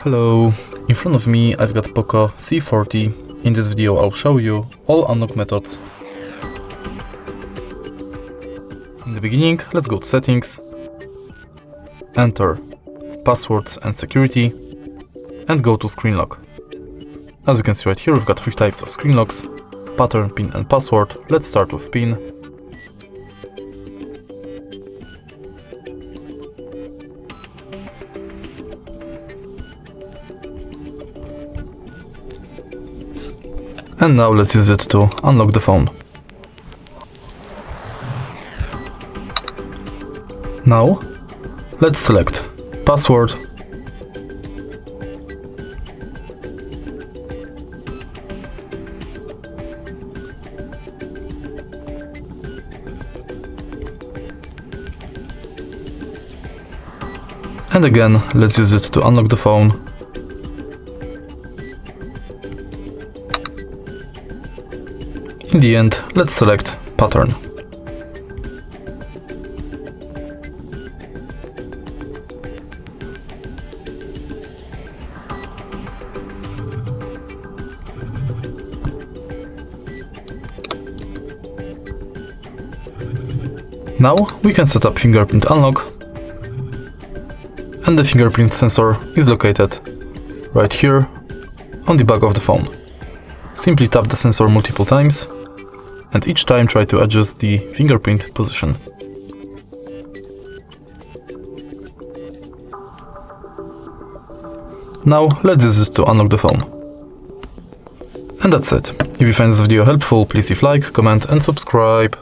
Hello, in front of me I've got POCO C40. In this video I'll show you all unlock methods. In the beginning, let's go to settings, enter passwords and security, and go to screen lock. As you can see right here, we've got 3 types of screen locks: pattern, pin and password. Let's start with pin. And now let's use it to unlock the phone. Now let's select password, and again let's use it to unlock the phone. In the end, let's select pattern. Now we can set up fingerprint unlock, and the fingerprint sensor is located right here on the back of the phone. Simply tap the sensor multiple times, and each time try to adjust the fingerprint position. Now let's use it to unlock the phone. And that's it. If you find this video helpful, please leave like, comment and subscribe.